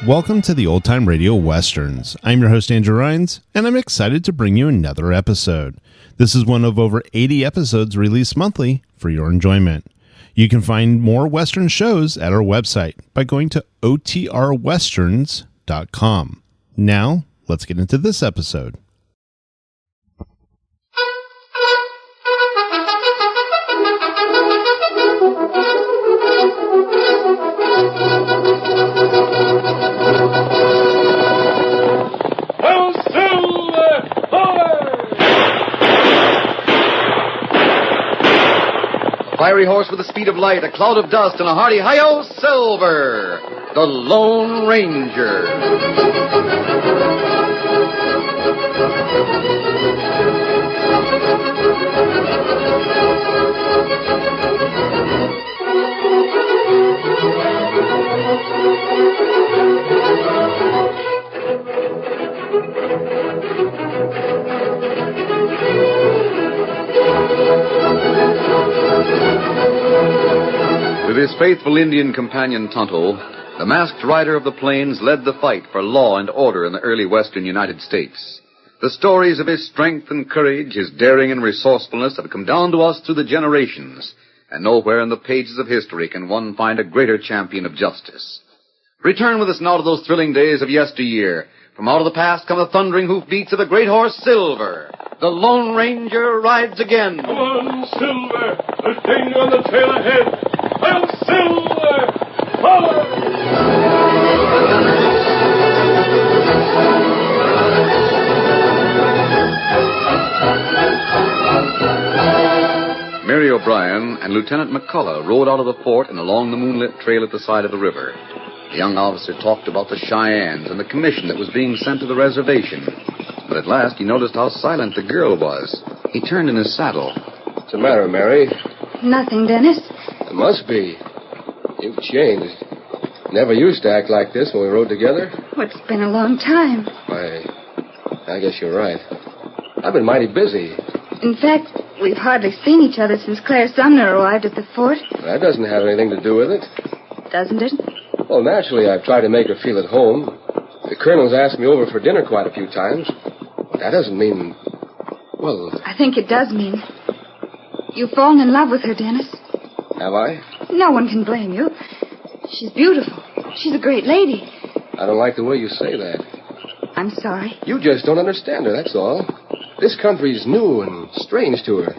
Welcome to the Old Time Radio Westerns. I'm your host, Andrew Rhynes, and I'm excited to bring you another episode. This is one of over 80 episodes released monthly for your enjoyment. You can find more Western shows at our website by going to OTRwesterns.com. Now, let's get into this episode. Fiery horse with the speed of light, a cloud of dust, and a hearty hi-yo, Silver, the Lone Ranger. With his faithful Indian companion Tonto, the masked rider of the plains led the fight for law and order in the early western United States. The stories of his strength and courage, his daring and resourcefulness have come down to us through the generations, and nowhere in the pages of history can one find a greater champion of justice. Return with us now to those thrilling days of yesteryear. From out of the past come the thundering hoofbeats of the great horse Silver. The Lone Ranger rides again. Come on, Silver. There's danger on the trail ahead. I'm Silver! Forward! Mary O'Brien and Lieutenant McCullough rode out of the fort and along the moonlit trail at the side of the river. The young officer talked about the Cheyennes and the commission that was being sent to the reservation. But at last he noticed how silent the girl was. He turned in his saddle. What's the matter, Mary? Nothing, Dennis. It must be. You've changed. Never used to act like this when we rode together. Well, it's been a long time. I guess you're right. I've been mighty busy. In fact, we've hardly seen each other since Claire Sumner arrived at the fort. That doesn't have anything to do with it. Doesn't it? Well, naturally, I've tried to make her feel at home. The colonel's asked me over for dinner quite a few times. That doesn't mean... Well... I think it does mean. You've fallen in love with her, Dennis. Have I? No one can blame you. She's beautiful. She's a great lady. I don't like the way you say that. I'm sorry. You just don't understand her, that's all. This country's new and strange to her.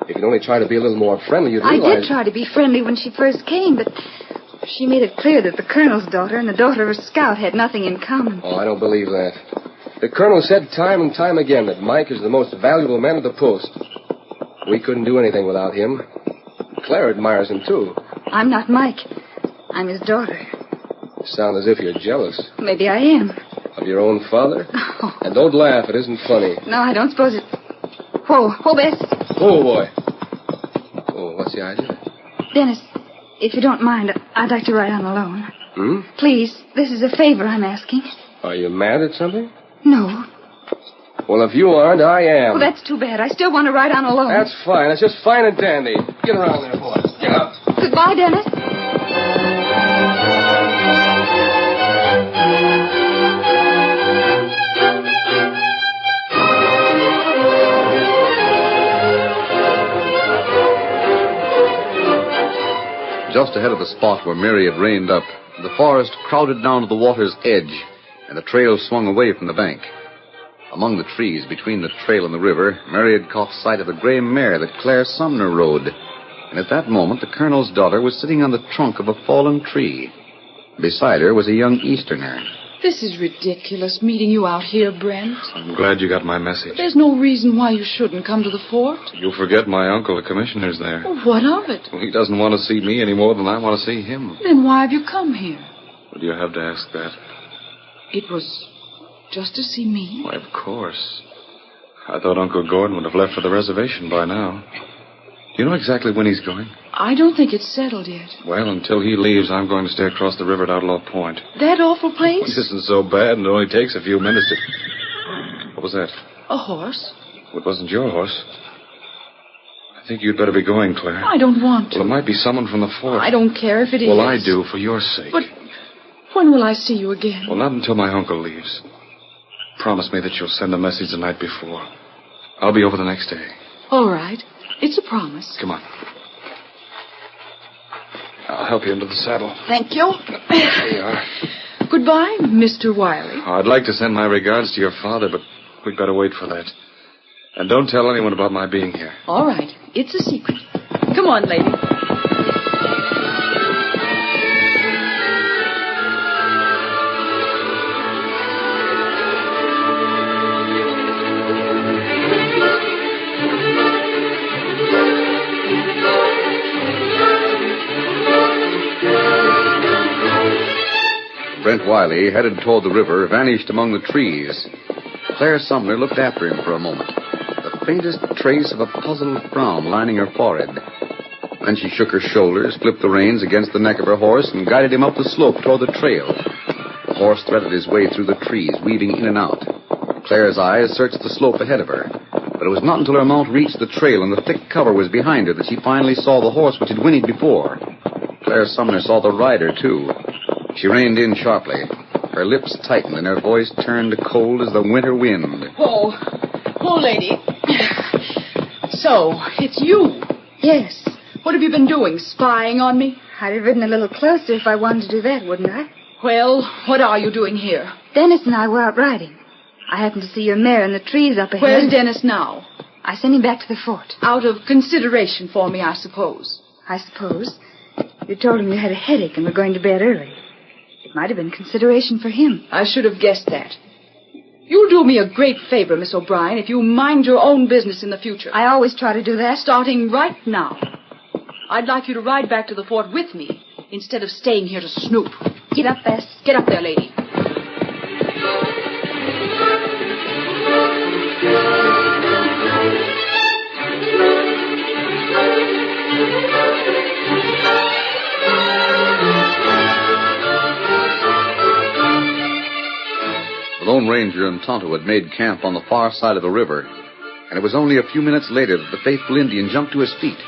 If you'd only try to be a little more friendly, you'd realize... I did try to be friendly when she first came, but she made it clear that the colonel's daughter and the daughter of a scout had nothing in common. Oh, I don't believe that. The colonel said time and time again that Mike is the most valuable man at the post. We couldn't do anything without him. Claire admires him, too. I'm not Mike. I'm his daughter. You sound as if you're jealous. Maybe I am. Of your own father? Oh. And don't laugh. It isn't funny. No, I don't suppose it... Whoa, Bess. Oh, boy. Oh, what's the idea? Dennis, if you don't mind, I'd like to ride on alone. Hmm? Please, this is a favor I'm asking. Are you mad at something? No. Well, if you aren't, I am. Oh, that's too bad. I still want to ride on alone. That's fine. That's just fine and dandy. Get around there, boys. Get up. Goodbye, Dennis. Just ahead of the spot where Mary had reined up, the forest crowded down to the water's edge, and the trail swung away from the bank. Among the trees between the trail and the river, Mary had caught sight of the gray mare that Claire Sumner rode. And at that moment, the colonel's daughter was sitting on the trunk of a fallen tree. Beside her was a young Easterner. This is ridiculous, meeting you out here, Brent. I'm glad you got my message. There's no reason why you shouldn't come to the fort. You forget my uncle, the commissioner's there. Well, what of it? Well, he doesn't want to see me any more than I want to see him. Then why have you come here? What do you have to ask that? It was just to see me. Why, of course. I thought Uncle Gordon would have left for the reservation by now. Do you know exactly when he's going? I don't think it's settled yet. Well, until he leaves, I'm going to stay across the river at Outlaw Point. That awful place? This isn't so bad, and it only takes a few minutes to... What was that? A horse. It wasn't your horse. I think you'd better be going, Claire. I don't want to. Well, it might be someone from the fort. I don't care if it is. Well, I do, for your sake. But when will I see you again? Well, not until my uncle leaves. Promise me that you'll send a message the night before. I'll be over the next day. All right. It's a promise. Come on. I'll help you into the saddle. Thank you. There you are. Goodbye, Mr. Wiley. Oh, I'd like to send my regards to your father, but we'd better wait for that. And don't tell anyone about my being here. All right. It's a secret. Come on, lady. Brent Wiley, headed toward the river, vanished among the trees. Claire Sumner looked after him for a moment, the faintest trace of a puzzled frown lining her forehead. Then she shook her shoulders, flipped the reins against the neck of her horse, and guided him up the slope toward the trail. The horse threaded his way through the trees, weaving in and out. Claire's eyes searched the slope ahead of her, but it was not until her mount reached the trail and the thick cover was behind her that she finally saw the horse which had whinnied before. Claire Sumner saw the rider, too. She reined in sharply. Her lips tightened and her voice turned cold as the winter wind. Oh, lady. So, it's you. Yes. What have you been doing, spying on me? I'd have ridden a little closer if I wanted to do that, wouldn't I? Well, what are you doing here? Dennis and I were out riding. I happened to see your mare in the trees up ahead. Where's Dennis now? I sent him back to the fort. Out of consideration for me, I suppose. I suppose. You told him you had a headache and were going to bed early. It might have been consideration for him. I should have guessed that. You'll do me a great favor, Miss O'Brien, if you mind your own business in the future. I always try to do that. Starting right now. I'd like you to ride back to the fort with me instead of staying here to snoop. Get up, Bess. Get up there, lady. The Lone Ranger and Tonto had made camp on the far side of the river, and it was only a few minutes later that the faithful Indian jumped to his feet.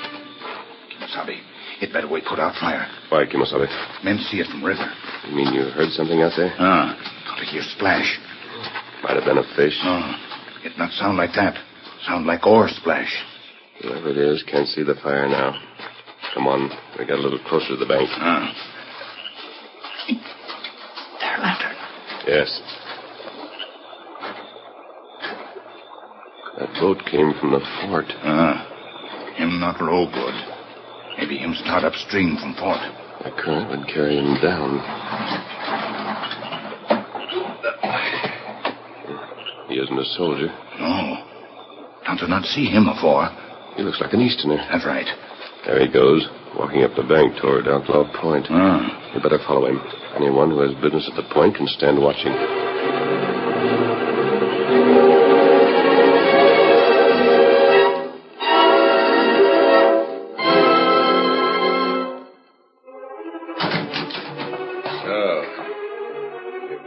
Kimasabi, it better we put out fire. Why, Kimasabi? Men see it from river. You mean you heard something out there? Thought I hear splash. Might have been a fish. No, it not sound like that. Sound like oar splash. Whoever it is can't see the fire now. Come on, we got a little closer to the bank. Their lantern. Yes. That boat came from the fort. Him not row good. Maybe him start upstream from fort. The current would carry him down. He isn't a soldier. No. Tonto not see him afore. He looks like an Easterner. That's right. There he goes, walking up the bank toward Outlaw Point. You better follow him. Anyone who has business at the point can stand watching.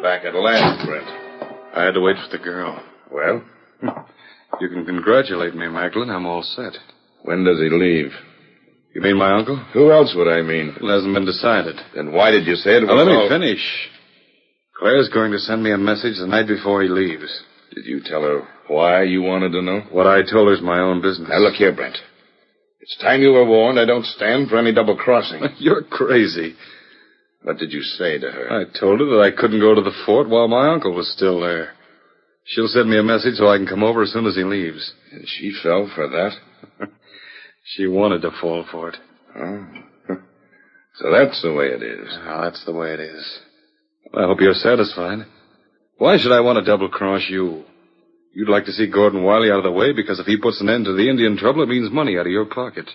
Back at last, Brent. I had to wait for the girl. Well? You can congratulate me, Macklin. I'm all set. When does he leave? You mean my uncle? Who else would I mean? It hasn't been decided. Then why did you say it was Now, let me all... finish. Claire's going to send me a message the night before he leaves. Did you tell her why you wanted to know? What I told her's my own business. Now, look here, Brent. It's time you were warned. I don't stand for any double-crossing. You're crazy. What did you say to her? I told her that I couldn't go to the fort while my uncle was still there. She'll send me a message so I can come over as soon as he leaves. And she fell for that? She wanted to fall for it. Oh. So that's the way it is. Well, that's the way it is. Well, I hope you're satisfied. Why should I want to double-cross you? You'd like to see Gordon Wiley out of the way because if he puts an end to the Indian trouble, it means money out of your pocket.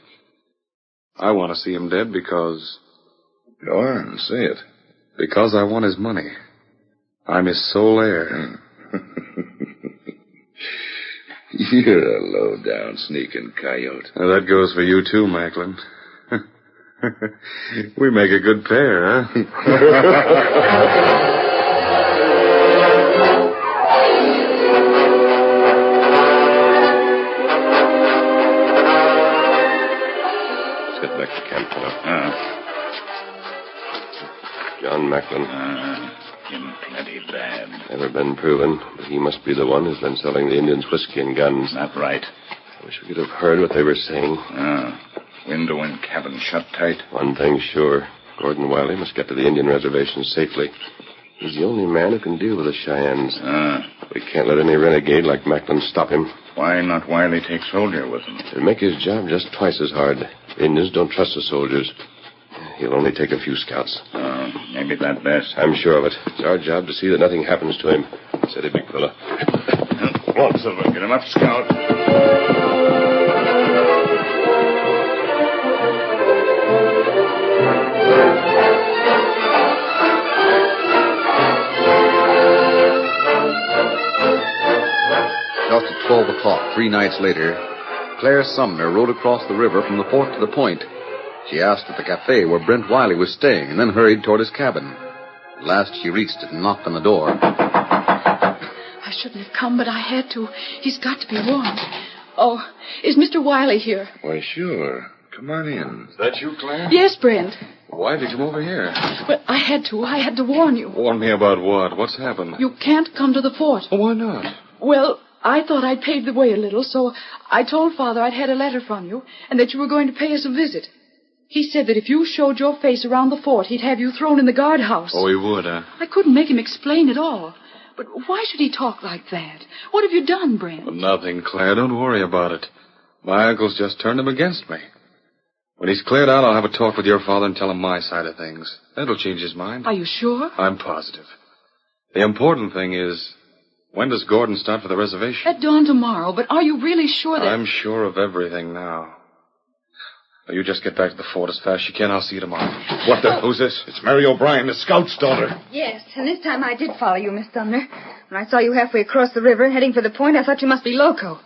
I want to see him dead because... Go on, say it. Because I want his money. I'm his sole heir. You're a low-down, sneaking coyote. Well, that goes for you, too, Macklin. We make a good pair, huh? Let's get back to camp, fellow. John Macklin. Him plenty bad. Never been proven, but he must be the one who's been selling the Indians whiskey and guns. Not right. I wish we could have heard what they were saying. Window and cabin shut tight. One thing's sure. Gordon Wiley must get to the Indian reservation safely. He's the only man who can deal with the Cheyennes. We can't let any renegade like Macklin stop him. Why not Wiley take soldier with him? It'll make his job just twice as hard. The Indians don't trust the soldiers. He'll only take a few scouts. Maybe that best. I'm sure of it. It's our job to see that nothing happens to him. Steady, big fella. Come on, Silver. Get him up, scout. Just at 12 o'clock, 3 nights later, Claire Sumner rode across the river from the fort to the point. She asked at the cafe where Brent Wiley was staying and then hurried toward his cabin. At last she reached it and knocked on the door. I shouldn't have come, but I had to. He's got to be warned. Oh, is Mr. Wiley here? Why, sure. Come on in. Is that you, Claire? Yes, Brent. Why did you come over here? Well, I had to warn you. Warn me about what? What's happened? You can't come to the fort. Oh, why not? Well, I thought I'd paved the way a little, so I told Father I'd had a letter from you and that you were going to pay us a visit. He said that if you showed your face around the fort, he'd have you thrown in the guardhouse. Oh, he would, huh? I couldn't make him explain it all. But why should he talk like that? What have you done, Brent? Well, nothing, Claire. Don't worry about it. My uncle's just turned him against me. When he's cleared out, I'll have a talk with your father and tell him my side of things. That'll change his mind. Are you sure? I'm positive. The important thing is, when does Gordon start for the reservation? At dawn tomorrow, but are you really sure that... I'm sure of everything now. Now, you just get back to the fort as fast as you can. I'll see you tomorrow. What the... Who's this? It's Mary O'Brien, the scout's daughter. Yes, and this time I did follow you, Miss Sumner. When I saw you halfway across the river heading for the point, I thought you must be loco.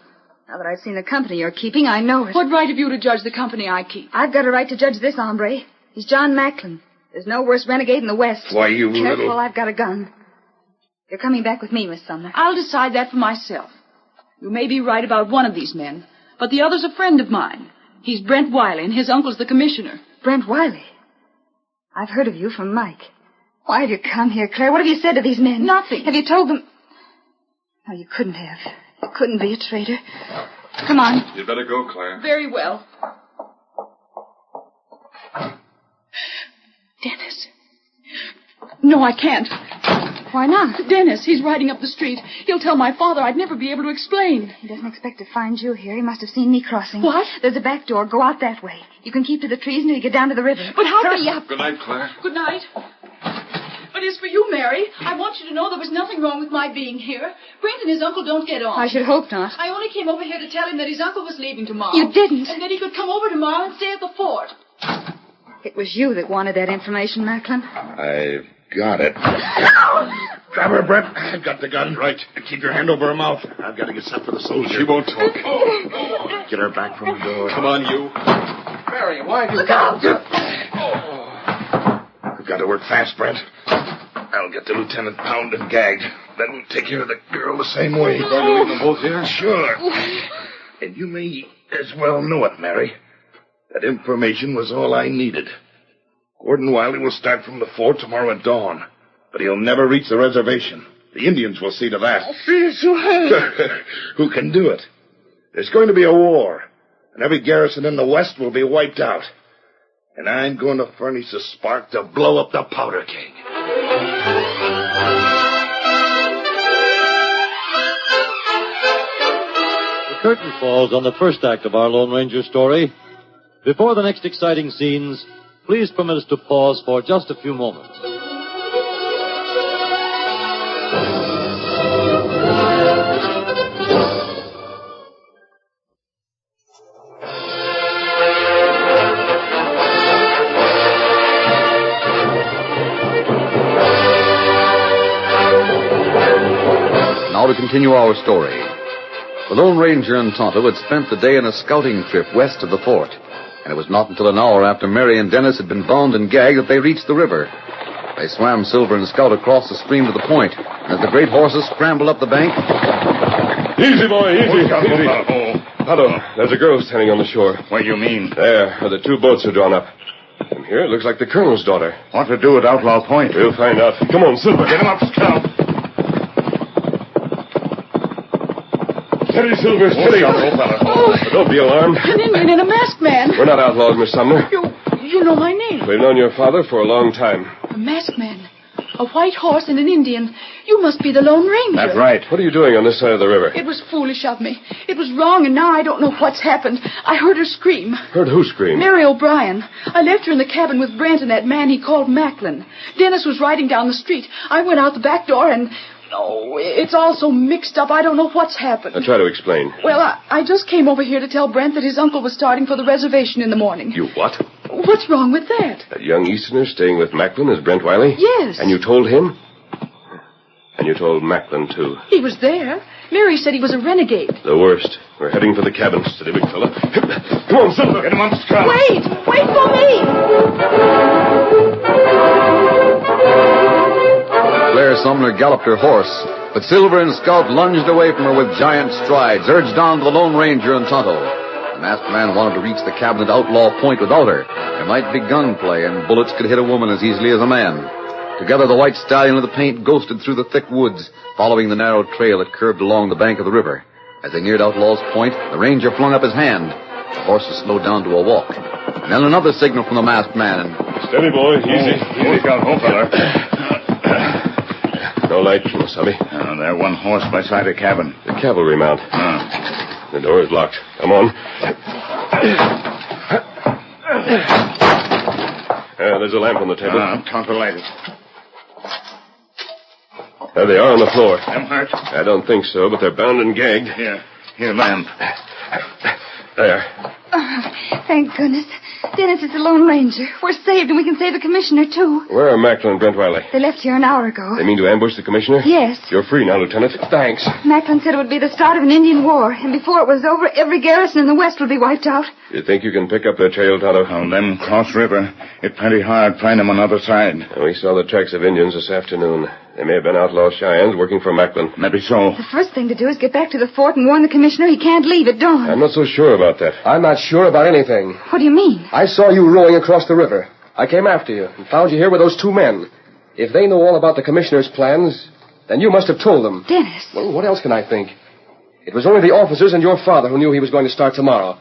Now that I've seen the company you're keeping, I know it. What right have you to judge the company I keep? I've got a right to judge this hombre. He's John Macklin. There's no worse renegade in the West. Why, you Careful, little... I've got a gun. You're coming back with me, Miss Sumner. I'll decide that for myself. You may be right about one of these men, but the other's a friend of mine. He's Brent Wiley, and his uncle's the commissioner. Brent Wiley? I've heard of you from Mike. Why have you come here, Claire? What have you said to these men? Nothing. Have you told them... No, you couldn't have. You couldn't be a traitor. Come on. You'd better go, Claire. Very well. Dennis. No, I can't. Why not? Dennis, he's riding up the street. He'll tell my father I'd never be able to explain. He doesn't expect to find you here. He must have seen me crossing. What? There's a back door. Go out that way. You can keep to the trees until you get down to the river. But how... Hurry up. Good night, Claire. Good night. But as for you, Mary, I want you to know there was nothing wrong with my being here. Brent and his uncle don't get on. I should hope not. I only came over here to tell him that his uncle was leaving tomorrow. You didn't. And that he could come over tomorrow and stay at the fort. It was you that wanted that information, Macklin. I've got it. Grab her, Brent. I've got the gun. Right. And keep your hand over her mouth. I've got to get set for the soldier. She won't talk. Get her back from the door. Come on, you. Mary, why have you... Look out! We've got to work fast, Brent. I'll get the lieutenant bound and gagged. Then we'll take care of the girl the same way. You're going to leave them both here? Sure. And you may as well know it, Mary. That information was all I needed. Gordon Wiley will start from the fort tomorrow at dawn. But he'll never reach the reservation. The Indians will see to that. Who can do it? There's going to be a war. And every garrison in the West will be wiped out. And I'm going to furnish a spark to blow up the Powder King. The curtain falls on the first act of our Lone Ranger story. Before the next exciting scenes, please permit us to pause for just a few moments. Now to continue our story. The Lone Ranger and Tonto had spent the day on a scouting trip west of the fort. And it was not until an hour after Mary and Dennis had been bound and gagged that they reached the river. They swam Silver and Scout across the stream to the point, and as the great horses scrambled up the bank... Easy, boy, easy. Tonto, there's a girl standing on the shore. What do you mean? There, where the two boats are drawn up. From here, it looks like the Colonel's daughter. What to do at Outlaw Point? We'll find out. Come on, Silver. Get him up, Scout. Steady, Silver, steady. Don't be alarmed. An Indian and a masked man. We're not outlaws, Miss Sumner. You know my name. We've known your father for a long time. A masked man. A white horse and an Indian. You must be the Lone Ranger. That's right. What are you doing on this side of the river? It was foolish of me. It was wrong, and now I don't know what's happened. I heard her scream. Heard who scream? Mary O'Brien. I left her in the cabin with Brent and that man he called Macklin. Dennis was riding down the street. I went out the back door and... Oh, it's all so mixed up. I don't know what's happened. I'll try to explain. Well, I just came over here to tell Brent that his uncle was starting for the reservation in the morning. You what? What's wrong with that? That young Easterner staying with Macklin is Brent Wiley? Yes. And you told him? And you told Macklin, too. He was there. Mary said he was a renegade. The worst. We're heading for the cabin. Steady, big fella. Come on, Silver. Get him up, Scout. Wait for me. Claire Sumner galloped her horse, but Silver and Scout lunged away from her with giant strides, urged on to the Lone Ranger and Tonto. The masked man wanted to reach the cabin at Outlaw Point without her. There might be gunplay, and bullets could hit a woman as easily as a man. Together, the white stallion of the paint ghosted through the thick woods, following the narrow trail that curved along the bank of the river. As they neared Outlaw's Point, the ranger flung up his hand. The horses slowed down to a walk. And then another signal from the masked man, and... Steady, boy. Easy. Easy, Scout. Hold, fella. No light, Kimosabe. There, one horse beside the cabin. The cavalry mount. The door is locked. Come on. There's a lamp on the table. Tonto lighted. There they are on the floor. Them hurt? I don't think so, but they're bound and gagged. Here, lamp. There. Oh, thank goodness. Dennis is the Lone Ranger. We're saved, and we can save the commissioner, too. Where are Macklin and Brent Wiley? They left here an hour ago. They mean to ambush the commissioner? Yes. You're free now, Lieutenant. Thanks. Macklin said it would be the start of an Indian war, and before it was over, every garrison in the West would be wiped out. You think you can pick up their trail, Tonto? On them cross river. It's plenty hard find them on the other side. We saw the tracks of Indians this afternoon. They may have been outlaw Cheyennes working for Macklin. Maybe so. The first thing to do is get back to the fort and warn the commissioner he can't leave at dawn. I'm not so sure about that. I'm not sure about anything. What do you mean? I saw you rowing across the river. I came after you and found you here with those two men. If they know all about the commissioner's plans, then you must have told them. Dennis. Well, what else can I think? It was only the officers and your father who knew he was going to start tomorrow.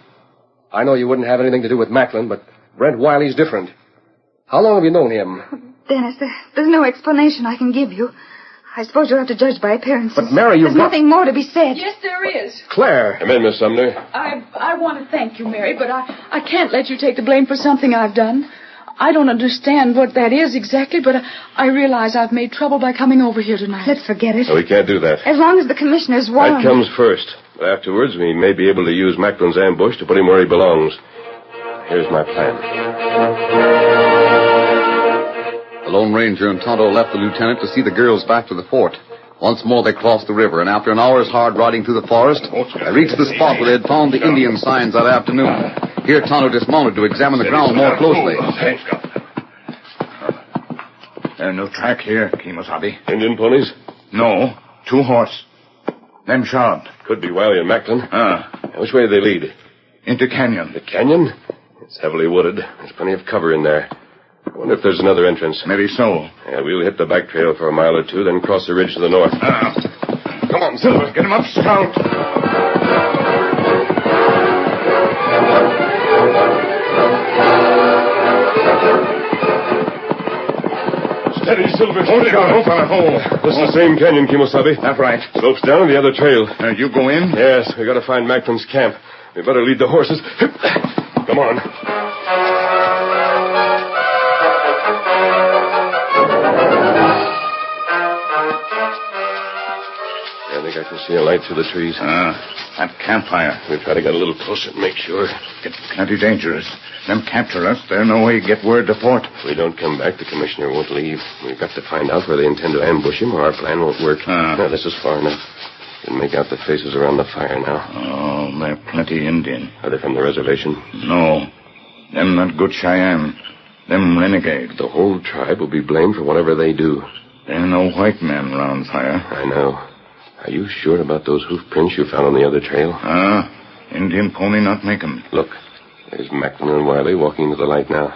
I know you wouldn't have anything to do with Macklin, but Brent Wiley's different. How long have you known him? Dennis, there's no explanation I can give you. I suppose you'll have to judge by appearances. But, Mary, There's nothing more to be said. Yes, there is. Claire. Come in, Miss Sumner. I want to thank you, Mary, but I can't let you take the blame for something I've done. I don't understand what that is exactly, but I realize I've made trouble by coming over here tonight. Let's forget it. No, we can't do that. As long as the commissioner's warned. That comes first. But afterwards, we may be able to use Macklin's ambush to put him where he belongs. Here's my plan. The Lone Ranger and Tonto left the lieutenant to see the girls back to the fort. Once more they crossed the river, and after an hour's hard riding through the forest, they reached the spot where they had found the Indian signs that afternoon. Here Tonto dismounted to examine the ground more closely. There's no track here, Kimosabe. Indian ponies? No, 2 horse. Them shod. Could be Wiley and Macklin. Which way do they lead? Into canyon. The canyon? It's heavily wooded. There's plenty of cover in there. I wonder if there's another entrance. Maybe so. Yeah, we'll hit the back trail for a mile or two, then cross the ridge to the north. Come on, Silver. Get him up, Scout. Steady, Silver. Hold it on. Hold. This is the same canyon, Kimosabe. That's right. Slopes down the other trail. You go in? Yes, we got to find Macklin's camp. We better lead the horses. Come on. I think I can see a light through the trees. That campfire. We'll try to get a little closer and make sure. It's plenty dangerous. Them capture us. There's no way to get word to fort. If we don't come back, the commissioner won't leave. We've got to find out where they intend to ambush him, or our plan won't work. Now, this is far enough. You can make out the faces around the fire now. Oh, they're plenty Indian. Are they from the reservation? No. Them not good Cheyenne. Them renegade. The whole tribe will be blamed for whatever they do. There are no white men round fire. I know. Are you sure about those hoof prints you found on the other trail? Indian pony not make 'em. Look, there's Macklin and Wiley walking to the light now.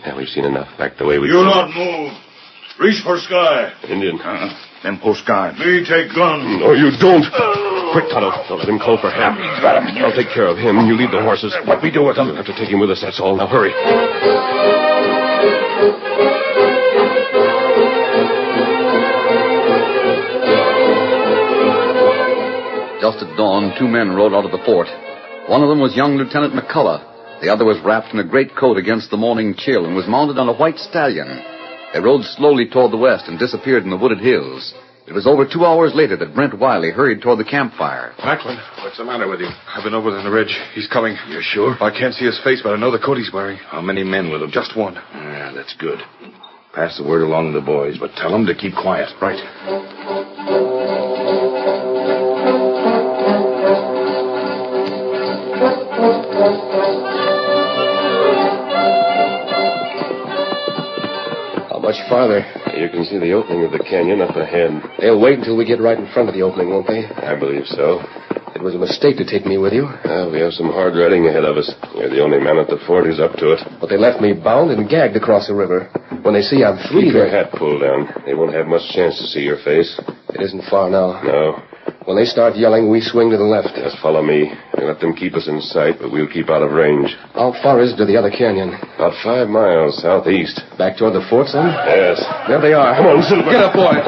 Yeah, we've seen enough. Back the way we... You not move. Reach for sky. Indian. Them post guard. Me take gun. No, you don't. Quick, Tonto. Don't let him call for help. Got him. I'll take care of him. You lead the horses. What we do with them? We'll have to take him with us, that's all. Now, hurry. Just at dawn, 2 men rode out of the fort. One of them was young Lieutenant McCullough. The other was wrapped in a great coat against the morning chill and was mounted on a white stallion. They rode slowly toward the west and disappeared in the wooded hills. It was over 2 hours later that Brent Wiley hurried toward the campfire. Macklin, what's the matter with you? I've been over on the ridge. He's coming. You sure? I can't see his face, but I know the coat he's wearing. How many men with him? Just one. Yeah, that's good. Pass the word along to the boys, but tell them to keep quiet. Right. How much farther? You can see the opening of the canyon up ahead. They'll wait until we get right in front of the opening, won't they? I believe so. It was a mistake to take me with you. We have some hard riding ahead of us. You're the only man at the fort who's up to it. But they left me bound and gagged across the river. When they see I'm free, Keep your hat pulled down. They won't have much chance to see your face. It isn't far now. No. When they start yelling, we swing to the left. Just follow me. We'll let them keep us in sight, but we'll keep out of range. How far is it to the other canyon? About 5 miles southeast. Back toward the fort, son? Yes. There they are. Come on, Silver. Get up, boy.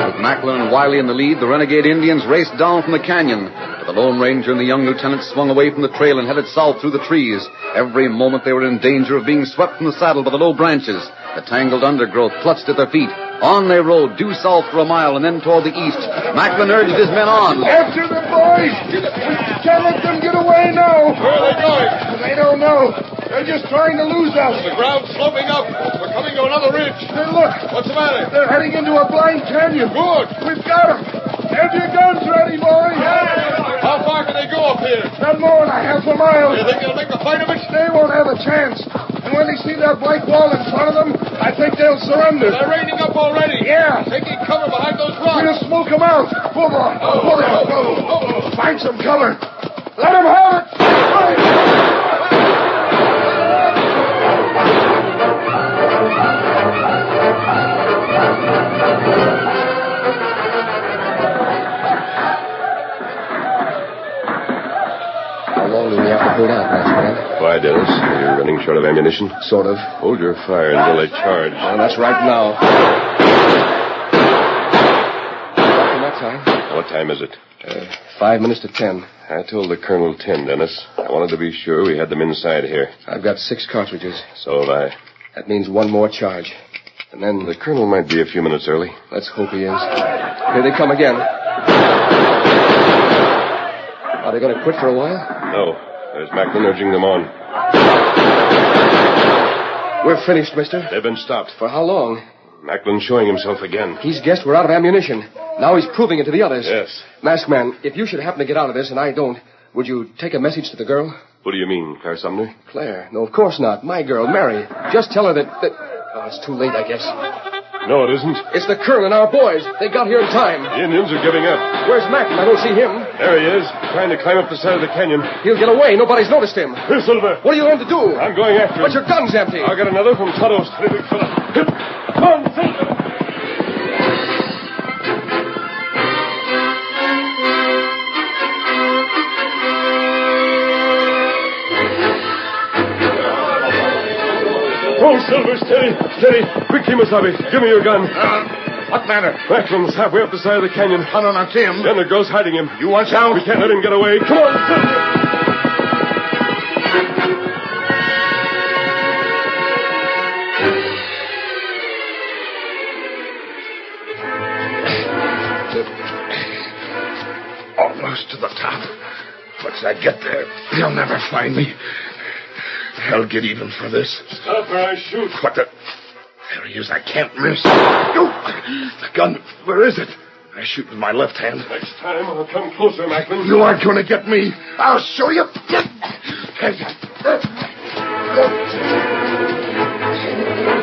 With Macklin and Wiley in the lead, the renegade Indians raced down from the canyon. But the Lone Ranger and the young lieutenant swung away from the trail and headed south through the trees. Every moment they were in danger of being swept from the saddle by the low branches. The tangled undergrowth clutched at their feet. On they rode, due south for a mile and then toward the east. Macklin urged his men on. After the boys! Can't let them get away now! Where are they going? They don't know. They're just trying to lose us. The ground's sloping up. We're coming to another ridge. Hey, look. What's the matter? They're heading into a blind canyon. Good. We've got them. Have your guns ready, boys. How far can they go up here? Not more than a half a mile. You think they'll make a fight of it? They won't have a chance. And when they see that blank wall in front of them, I think they'll surrender. They're raining up already. Yeah. Taking cover behind those rocks. We'll smoke them out. Pull, boy. Pull them. Go. Find some cover. Let them have it. How long do we have to hold out, Master? Why, Dennis? Are you running short of ammunition? Sort of. Hold your fire until they charge. Well, that's right now. From that time? What time is it? 5 minutes to 10. I told the Colonel 10, Dennis. I wanted to be sure we had them inside here. I've got 6 cartridges. So have I. That means one more charge. And then... The Colonel might be a few minutes early. Let's hope he is. Here they come again. Are they going to quit for a while? No. There's Macklin urging them on. We're finished, mister. They've been stopped. For how long? Macklin's showing himself again. He's guessed we're out of ammunition. Now he's proving it to the others. Yes. Masked man, if you should happen to get out of this and I don't, would you take a message to the girl? What do you mean, Claire Sumner? Claire? No, of course not. My girl, Mary. Just tell her that... Oh, it's too late, I guess. No, it isn't. It's the Colonel and our boys. They got here in time. The Indians are giving up. Where's Macklin? I don't see him. There he is, trying to climb up the side of the canyon. He'll get away. Nobody's noticed him. Here, Silver. What are you going to do? I'm going after him. But your gun's empty. I'll get another from Tonto's steady big fella. Come on, Silver. Oh, Silver, steady, steady. Quick, Kimasabi, give me your gun. What matter? Macklin's halfway up the side of the canyon. I don't see him. Then the girl's hiding him. You watch out. We can't let him get away. Come on, Silver. Almost to the top. Once I get there, they'll never find me. I'll get even for this. Stop or I shoot. What the... There he is. I can't miss. Oh, the gun. Where is it? I shoot with my left hand. Next time, I'll come closer, Macklin. You aren't going to get me. I'll show you.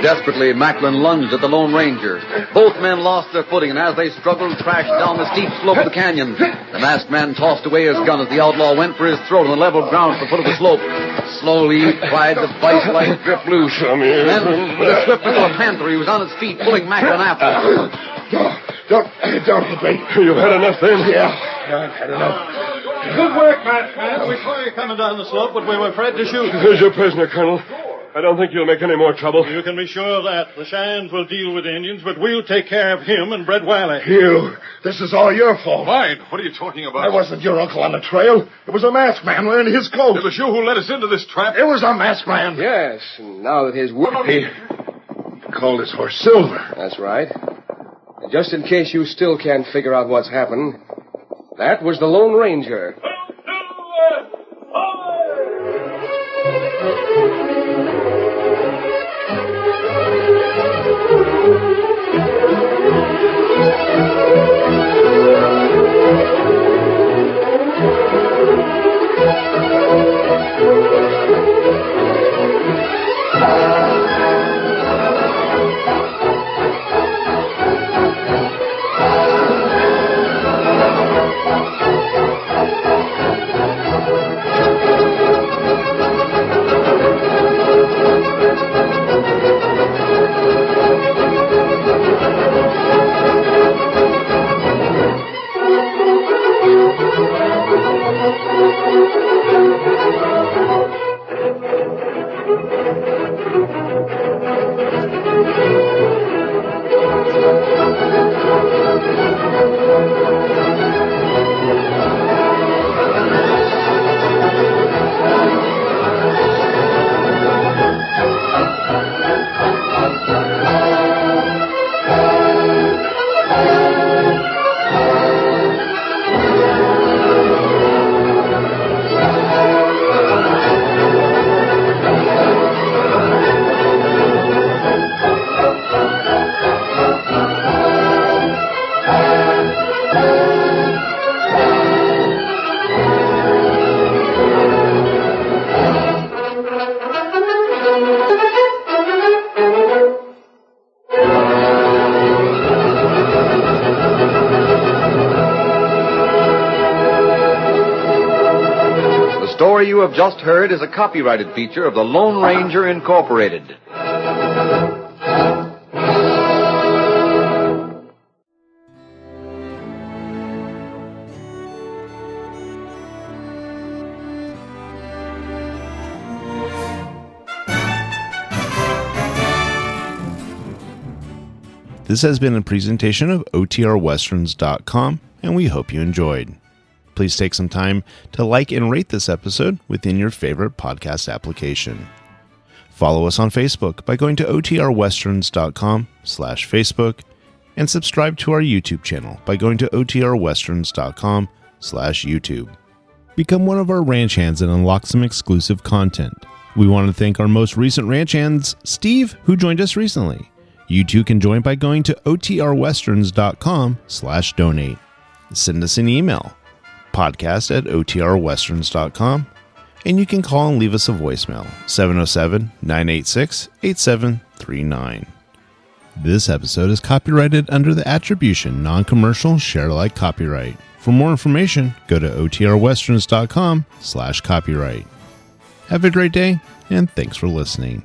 Desperately, Macklin lunged at the Lone Ranger. Both men lost their footing, and as they struggled, crashed down the steep slope of the canyon. The masked man tossed away his gun as the outlaw went for his throat on the level ground at the foot of the slope. Slowly, he pried the vice-like grip loose. Then, with the swiftness of a panther, he was on his feet, pulling Macklin after him. Don't hit me. You've had enough, then? Yeah, I've had enough. Good work, masked man. We saw you coming down the slope, but we were afraid to shoot. Here's your prisoner, Colonel. I don't think you'll make any more trouble. You can be sure of that. The Cheyennes will deal with the Indians, but we'll take care of him and Brett Wiley. You. This is all your fault. Mine? What are you talking about? I wasn't your uncle on the trail. It was a masked man wearing his coat. It was you who led us into this trap. It was a masked man. Yes, and now that his He called his horse Silver. That's right. And just in case you still can't figure out what's happened, that was the Lone Ranger. The story you have just heard is a copyrighted feature of the Lone Ranger Incorporated. This has been a presentation of OTRWesterns.com, and we hope you enjoyed. Please take some time to like and rate this episode within your favorite podcast application. Follow us on Facebook by going to OTRWesterns.com/Facebook, and subscribe to our YouTube channel by going to OTRWesterns.com/YouTube. Become one of our ranch hands and unlock some exclusive content. We want to thank our most recent ranch hands, Steve, who joined us recently. You too can join by going to OTRWesterns.com/donate. Send us an email, podcast@OTRWesterns.com, and you can call and leave us a voicemail, 707-986-8739. This episode is copyrighted under the attribution non-commercial share-alike copyright. For more information, go to OTRWesterns.com/copyright. Have a great day, and thanks for listening.